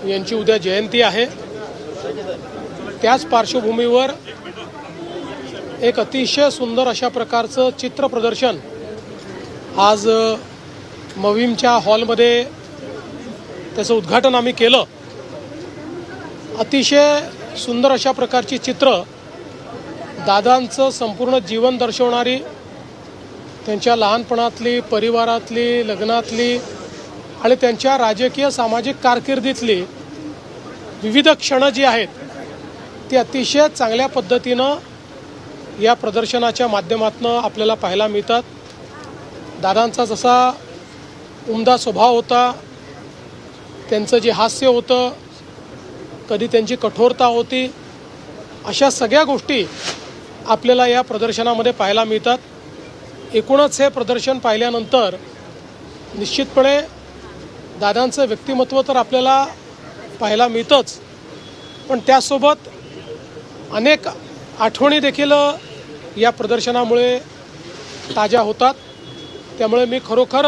यांची उद्या जयंती आहे। त्याच पार्श्वभूमीवर एक अतिशय सुंदर अशा प्रकारचं चित्र प्रदर्शन आज मविमच्या हॉलमध्ये त्याचं उद्घाटन आम्ही केलं। अतिशय सुंदर अशा प्रकारची चित्र दादांचं संपूर्ण जीवन दर्शवणारी, त्यांच्या लहानपणातली, परिवारातली, लग्नातली आणि त्यांच्या राजकीय सामाजिक कारकिर्दीतली विविध क्षणं जी आहेत ती अतिशय चांगल्या पद्धतीनं या प्रदर्शनाच्या माध्यमातून आपल्याला पाहायला मिळतात। दादांचा जसा उमदा स्वभाव होता, त्यांचं जे हास्य होतं, कधी त्यांची कठोरता होती, अशा सगळ्या गोष्टी आपल्याला या प्रदर्शनामध्ये पाहायला मिळतात। एकूणच हे प्रदर्शन पाहिल्यानंतर निश्चितपणे दादांचं व्यक्तिमत्व तर आपल्याला पाहायला मिळतंच, पण त्यासोबत अनेक आठवणी देखील या प्रदर्शनामुळे ताज्या होतात। त्यामुळे मी खरोखर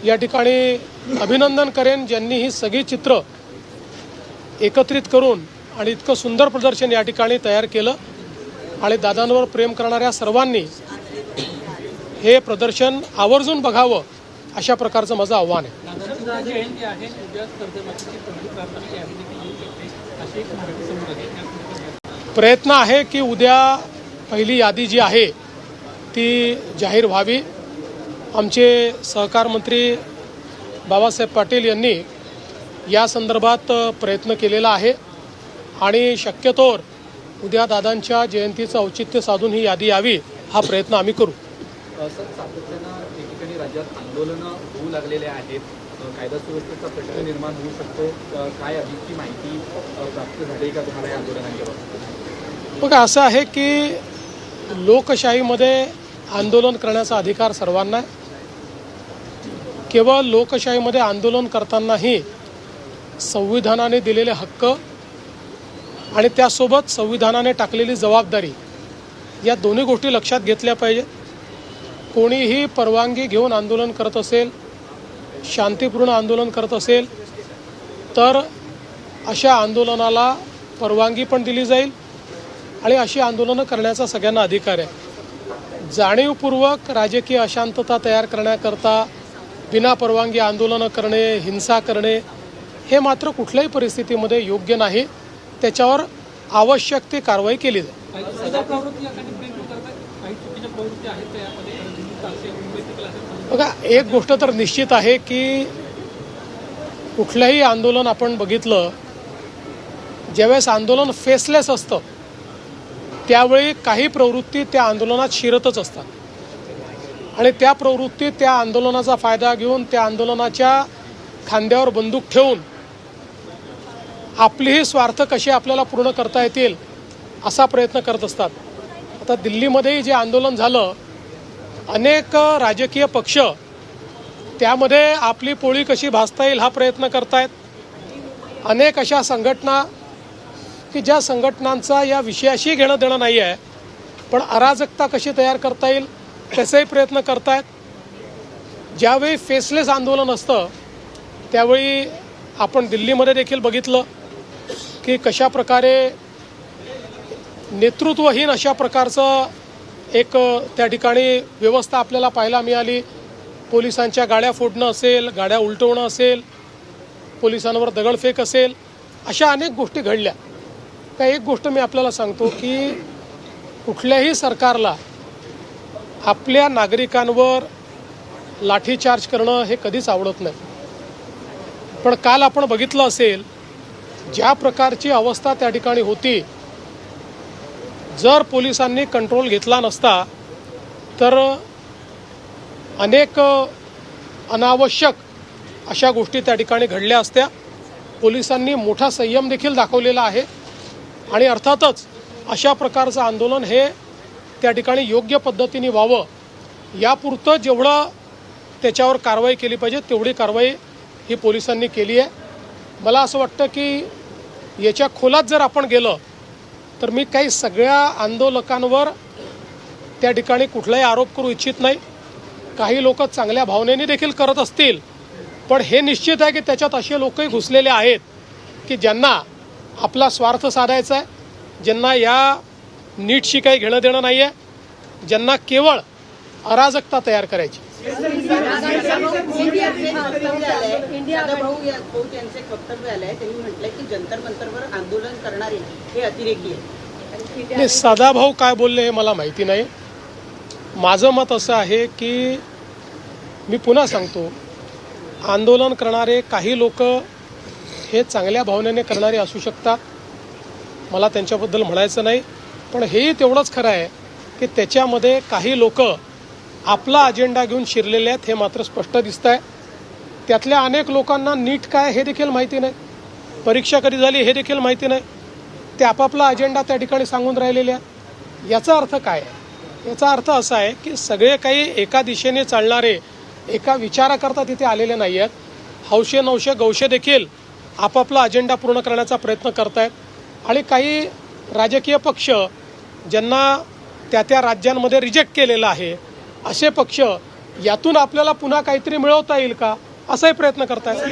या ठिकाणी अभिनंदन करेन ज्यांनी ही सगळी चित्र एकत्रित करून आणि इतकं सुंदर प्रदर्शन या ठिकाणी तयार केलं। आणि दादांवर प्रेम करणाऱ्या सर्वांनी हे प्रदर्शन आवर्जून बघावं अशा प्रकारचं माझं आव्हान आहे। प्रयत्न आहे की उद्या पहिली यादी जी आहे ती जाहीर व्हावी। आमचे सहकार मंत्री बाबासाहेब पाटील यांनी या संदर्भात प्रयत्न केलेला आहे आणि शक्यतोवर उद्या दादांच्या जयंतीचं औचित्य साधून ही यादी यावी हा प्रयत्न आम्ही करू। सातत्यानं एकीकडे राज्यात आंदोलनं होऊ लागलेले आहेत, कायदा सुव्यवस्थेचा प्रश्न निर्माण होऊ शकतो, काय अधिकची माहिती प्राप्त झाली का तुम्हाला या आंदोलनांच्या बाबतीत? बघा, असं आहे की लोकशाहीमध्ये आंदोलन करण्याचा अधिकार सर्वांना आहे। केवळ लोकशाहीमध्ये आंदोलन करतानाही संविधानाने दिलेले हक्क आणि त्यासोबत संविधानाने टाकलेली जबाबदारी या दोन्ही गोष्टी लक्षात घेतल्या पाहिजेत। कोणीही परवानगी घेऊन आंदोलन करत असेल, शांतिपूर्ण आंदोलन करत असेल तर अशा आंदोलनाला परवानगी पण दिली जाईल आणि अशी आंदोलनं करण्याचा सगळ्यांना अधिकार आहे। जाणीवपूर्वक राजकीय अशांतता तयार करण्याकरता बिना परवानगी आंदोलनं करणे, हिंसा करणे हे मात्र कुठल्याही परिस्थितीमध्ये योग्य नाही। त्याच्यावर आवश्यक ती कारवाई केली जाईल। बघा, एक गोष्ट तर निश्चित आहे की कुठलंही आंदोलन आपण बघितलं, ज्यावेळेस आंदोलन फेसलेस असतं त्यावेळी काही प्रवृत्ती त्या आंदोलनात शिरतच असतात आणि त्या प्रवृत्ती त्या आंदोलनाचा फायदा घेऊन त्या आंदोलनाच्या खांद्यावर बंदूक ठेवून आपलीही स्वार्थ कसे आपल्याला पूर्ण करता येतील असा प्रयत्न करत असतात। आता दिल्लीमध्येही जे आंदोलन झालं, अनेक राजकीय पक्ष त्यामध्ये आपली पोळी कशी भाजता येईल हा प्रयत्न करतायत। अनेक अशा संघटना की ज्या संघटनांचा या विषयाशी घेणं देणं नाही आहे, पण अराजकता कशी तयार करता येईल त्याचाही प्रयत्न करतायत। ज्यावेळी फेसलेस आंदोलन असतं त्यावेळी आपण दिल्लीमध्ये देखील बघितलं की कशा प्रकारे नेतृत्वहीन अशा प्रकारचं एक त्या ठिकाणी व्यवस्था आपल्याला पाहायला मिळाली। पोलिसांच्या गाड्या फोडणं असेल, गाड्या उलटवणं असेल, पोलिसांवर दगडफेक असेल, अशा अनेक गोष्टी घडल्या। का एक गोष्ट मी आपल्याला सांगतो की कुठल्याही सरकारला आपल्या नागरिकांवर लाठीचार्ज करणं हे कधीच आवडत नाही, पण काल आपण बघितलं असेल ज्या प्रकारची अवस्था त्या ठिकाणी होती, जर पोलिसांनी कंट्रोल घेतला नसता तर अनेक अनावश्यक अशा गोष्टी त्या ठिकाणी घडल्या असत्या। पोलिसांनी मोठा संयम देखील दाखवलेला आहे आणि अर्थातच अशा प्रकारचं आंदोलन हे त्या ठिकाणी योग्य पद्धतीने व्हावं यापुरतं जेवढं त्याच्यावर कारवाई केली पाहिजे तेवढी कारवाई ही पोलिसांनी केली आहे। मला असं वाटतं की याच्या खोलात जर आपण गेलं तर मी काही सगळ्या आंदोलकांवर त्या ठिकाणी कुठलाही आरोप करू इच्छित नाही। काही लोक चांगल्या भावनेने देखील करत असतील पण हे निश्चित आहे की त्याच्यात असे लोकही घुसलेले आहेत की ज्यांना आपला स्वार्थ साधायचा आहे, ज्यांना या नीटशी काही घेणं देणं नाही आहे, ज्यांना केवळ अराजकता तयार करायची. भाऊ यांचे वक्तव्य आलंय, त्यांनी म्हटलंय की जंतर मंतरवर आंदोलन करणारे हे अतिरेकी आहे. नाही, सदाभाऊ काय बोलले हे मला माहिती नाही. माझं मत असं आहे की मी पुन्हा सांगतो, आंदोलन करणारे काही लोक हे चांगल्या भावनेने करणारे असू शकतात, मला त्यांच्याबद्दल म्हणायचं नाही. पण हेही तेवढंच खरं आहे की त्याच्यामध्ये काही लोक आपला अजेंडा घेऊन शिरलेले आहेत, हे मात्र स्पष्ट दिसत आहे. त्यातल्या अनेक लोकांना नीट काय हे देखील माहिती नाही, परीक्षा कधी झाली हे देखील माहिती नाही. ते आपापला अजेंडा त्या ठिकाणी सांगून राहिलेले आहेत. याचा अर्थ काय आहे? याचा अर्थ असा आहे की सगळे काही एका दिशेने चालणारे, एका विचाराकरता तिथे आलेले नाही आहेत. हौशे नवशे गौशे देखील आपापला अजेंडा पूर्ण करण्याचा प्रयत्न करत आहेत. आणि काही राजकीय पक्ष ज्यांना त्या त्या राज्यांमध्ये रिजेक्ट केलेलं आहे, असे पक्ष यातून आपल्याला पुन्हा काहीतरी मिळवता येईल का असाही प्रयत्न करत आहेत.